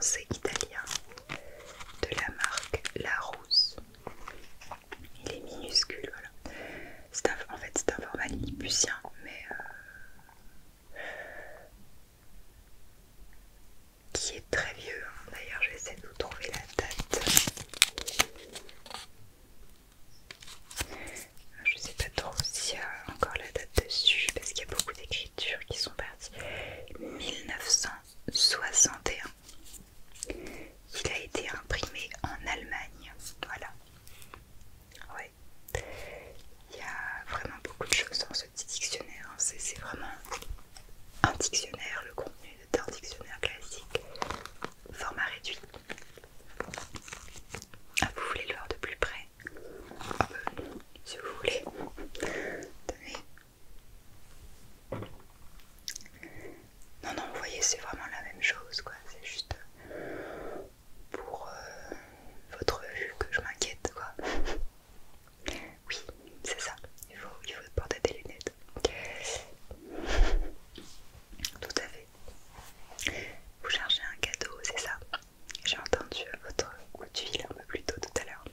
français italien de la marque Larousse. Il est minuscule, voilà. En fait c'est un format lilliputien, mais qui est très vieux. D'ailleurs je vais essayer de vous trouver la date. Je sais pas trop s'il y a encore la date dessus parce qu'il y a beaucoup d'écritures qui sont parties. 1961. Il a été imprimé en Allemagne. Voilà. Ouais. Il y a vraiment beaucoup de choses dans ce petit dictionnaire. C'est vraiment un dictionnaire. Le contenu d'un dictionnaire classique. Format réduit. Ah, vous voulez le voir de plus près? Ah bah, si vous voulez. Tenez. Non, non, vous voyez, c'est vraiment la même chose, quoi. C'est juste pour votre vue que je m'inquiète, quoi. Oui, c'est ça. Il faut porter des lunettes. Tout à fait. Vous cherchez un cadeau, c'est ça? J'ai entendu votre coup de fil un peu plus tôt tout à l'heure.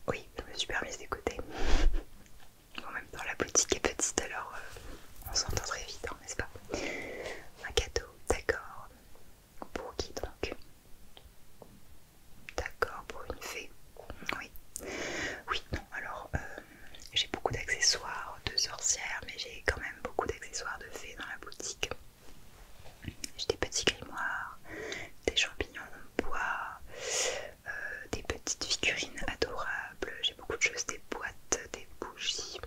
Oui, je me suis permise d'écouter. En même temps, la boutique est petite, alors on s'entend très vite, hein, n'est-ce pas? Un cadeau, d'accord. Pour qui donc? D'accord, pour une fée. Oui. Oui, non, alors j'ai beaucoup d'accessoires de sorcières, mais j'ai quand même beaucoup d'accessoires de fées dans la boutique. J'ai des petits grimoires, des champignons en bois, des petites figurines adorables, j'ai beaucoup de choses, des boîtes, des bougies.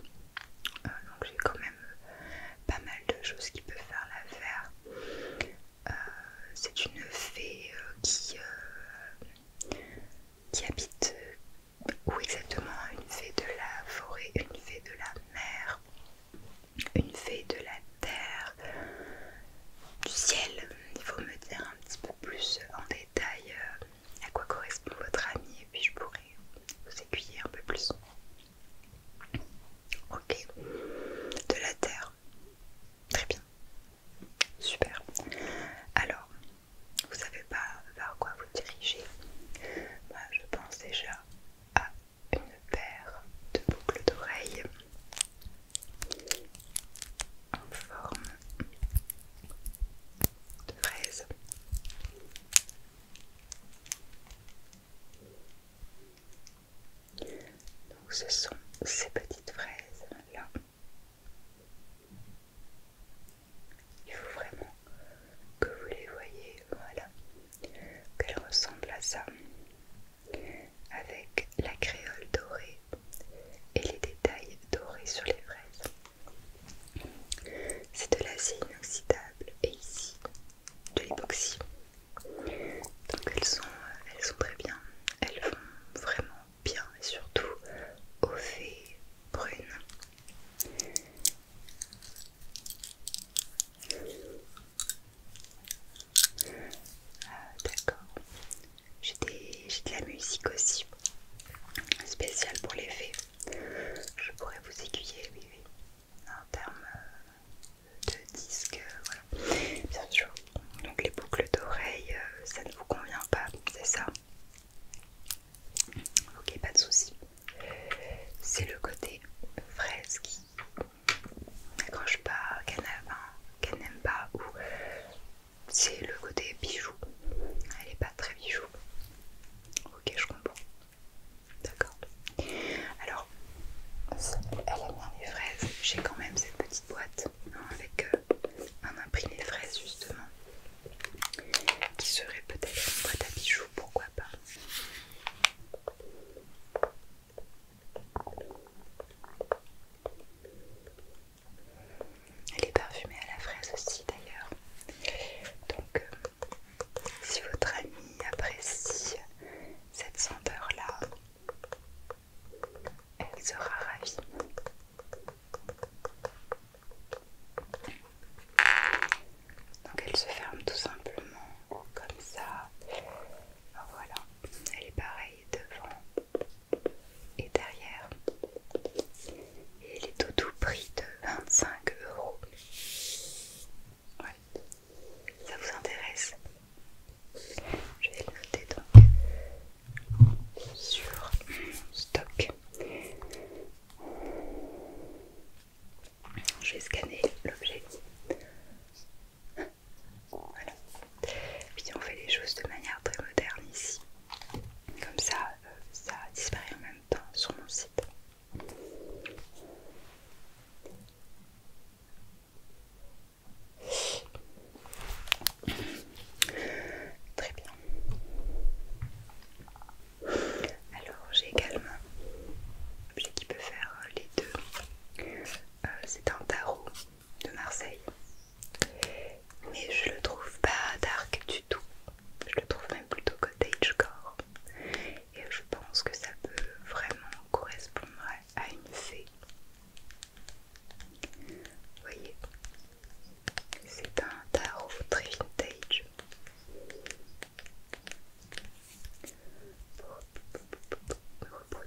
Donc j'ai quand même pas mal de choses qui peuvent faire l'affaire. C'est une fée qui habite où exactement? Une fée de la forêt, une fée de la mer, une fée de la terre, du ciel. Il faut me dire un petit peu plus en détail à quoi correspond votre ami et puis je pourrai vous aiguiller un peu plus. Ok, de la terre, très bien, super. Alors, vous savez pas vers quoi vous dirigez? Moi, je pense déjà à une paire de boucles d'oreilles en forme de fraise. Donc ce sont ces petites fraises là. Il faut vraiment que vous les voyez, voilà, qu'elles ressemblent à ça, avec la créole dorée et les détails dorés sur les fraises. C'est de l'acier inoxydable et ici de l'époxy. Donc elles sont très bien, elles vont vraiment bien et surtout aux fées brunes. D'accord, j'ai de la musique aussi spéciale pour les fées. Je pourrais vous aiguiller, oui, oui, en termes de disques, voilà, bien sûr. Donc les boucles d'oreilles, ça ne vous convient pas, c'est ça? Ok, pas de souci. C'est le côté fraise qui n'accroche pas, qu'elle n'aime pas, ou c'est le côté bijou. Elle est pas très bijou. Ok, je comprends. D'accord. Alors, elle aime bien les fraises. J'ai quand même cette petite boîte hein, avec un imprimé fraise justement, qui serait peut-être une boîte à bijoux, pourquoi pas. Elle est parfumée à la fraise aussi d'ailleurs. Donc si votre ami apprécie cette senteur là, elle sera ravie. Donc elle se ferme tout simplement comme ça.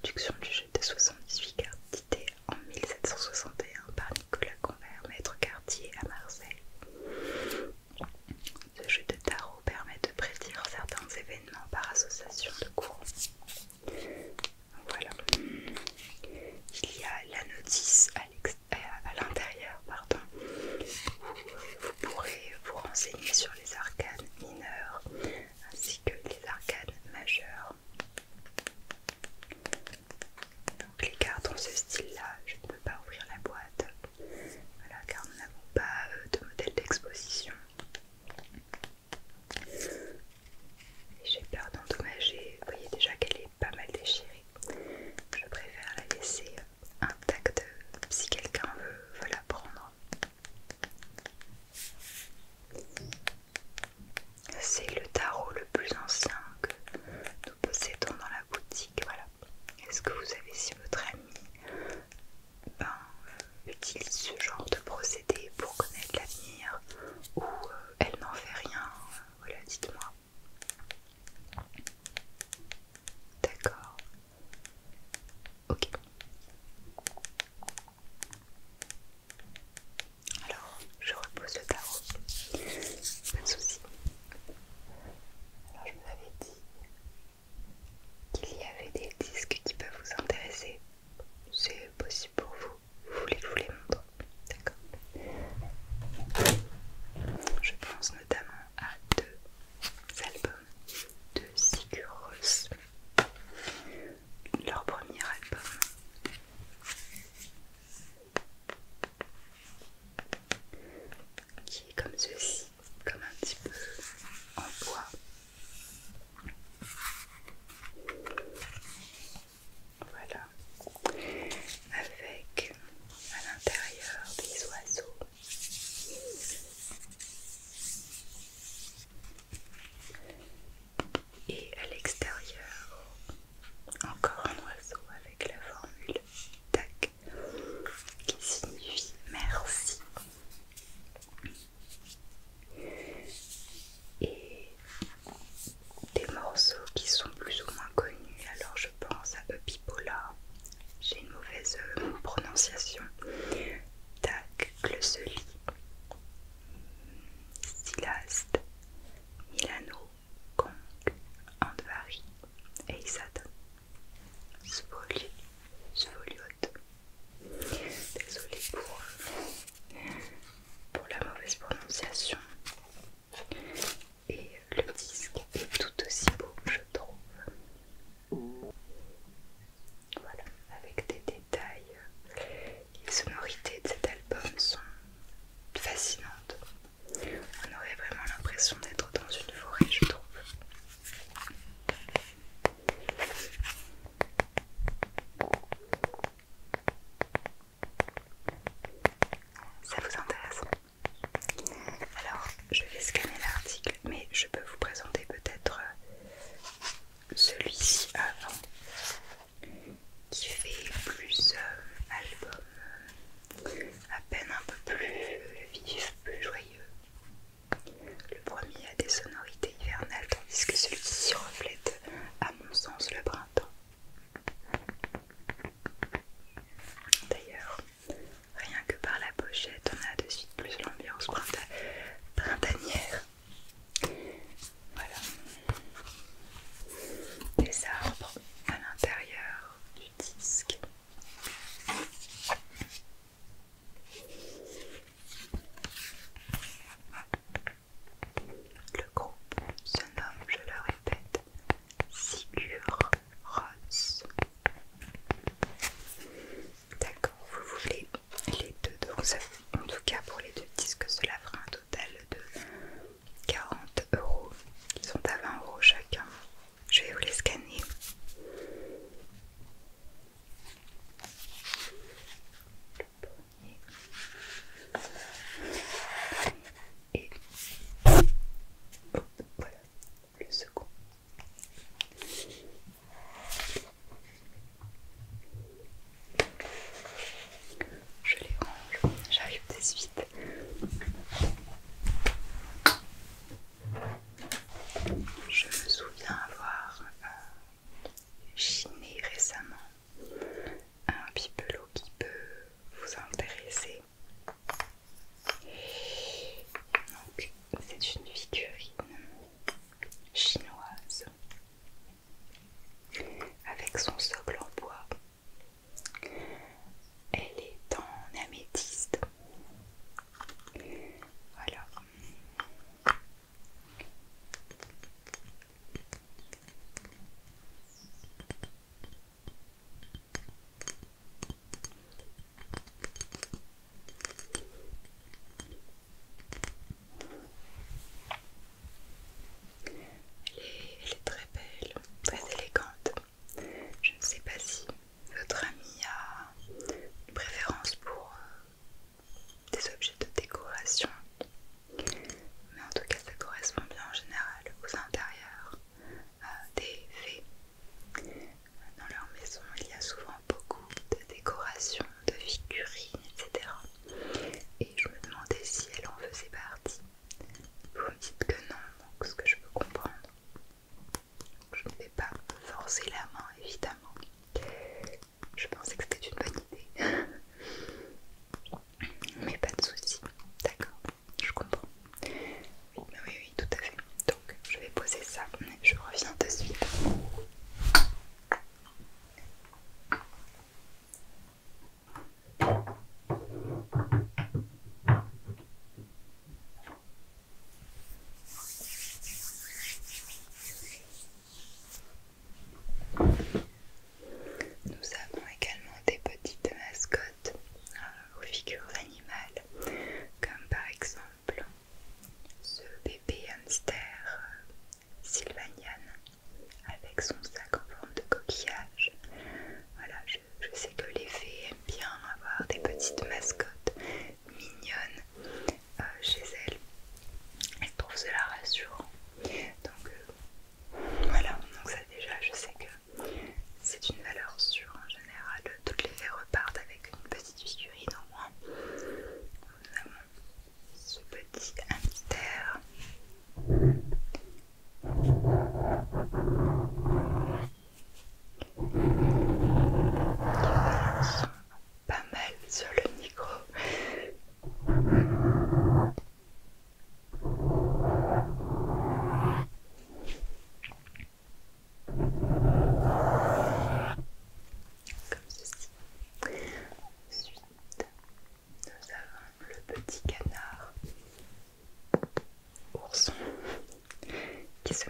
introduction du jeu de 78 cartes édité en 1761 par Nicolas Convert, maître quartier à Marseille. Ce jeu de tarot permet de prédire certains événements par association de courants. Voilà. Il y a la notice à l'intérieur, pardon, où vous pourrez vous renseigner sur les arcanes mineurs ainsi que les arcanes majeurs.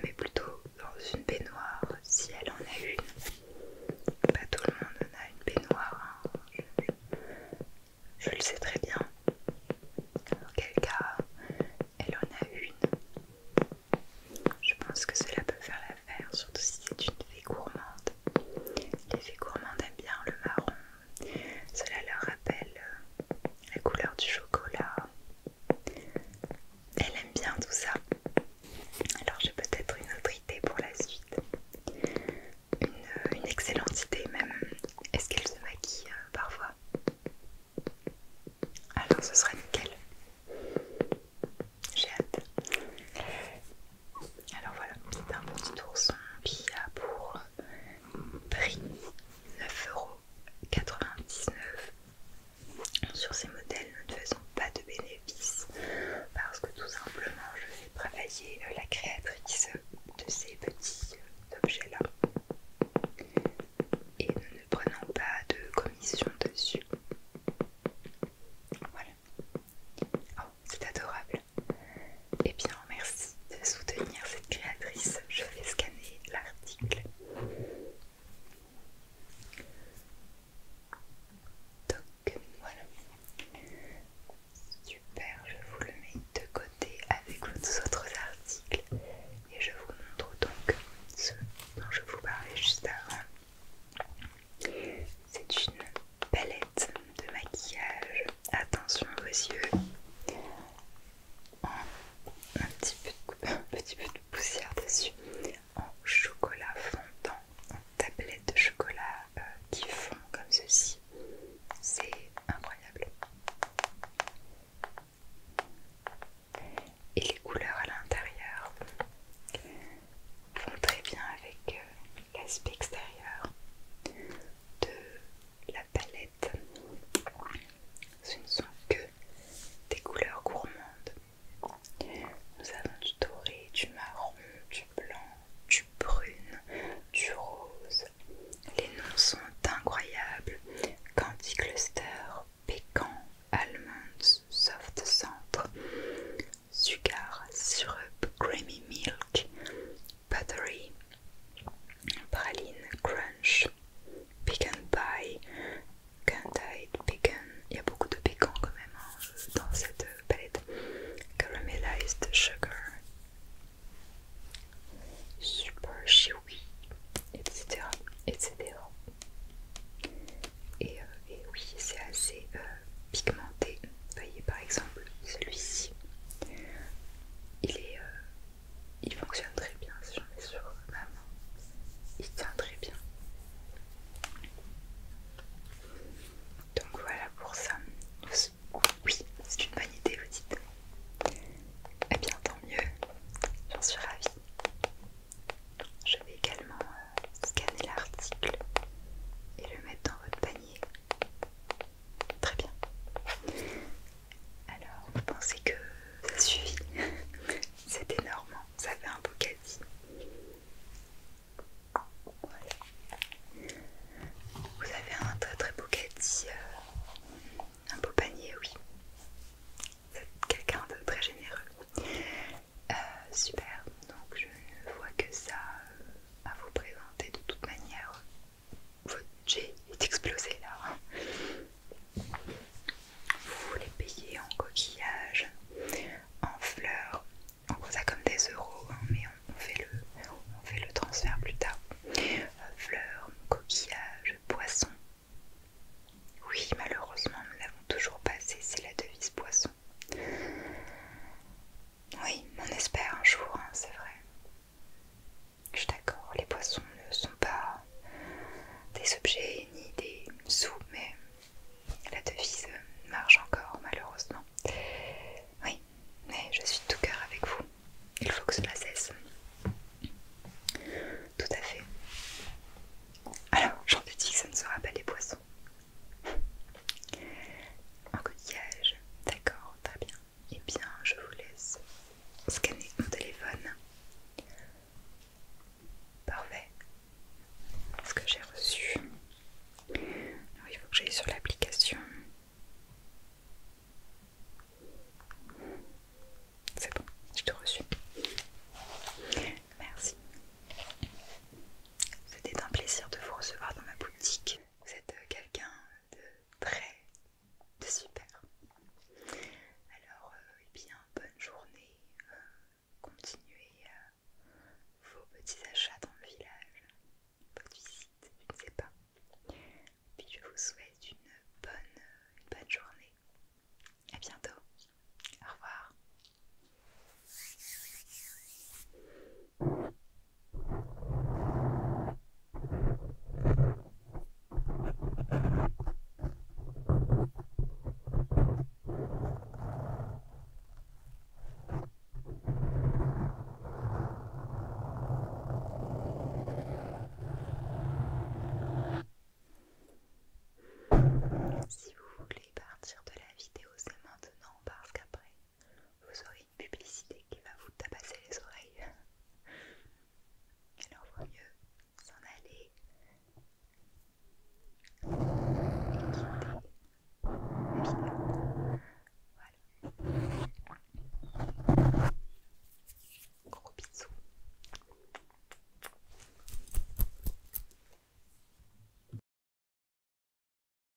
met plutôt dans une baignoire si elle en a une. Pas tout le monde en a une baignoire, hein. Je le sais très bien. Auquel cas, elle en a une. Je pense que cela peut faire l'affaire, surtout si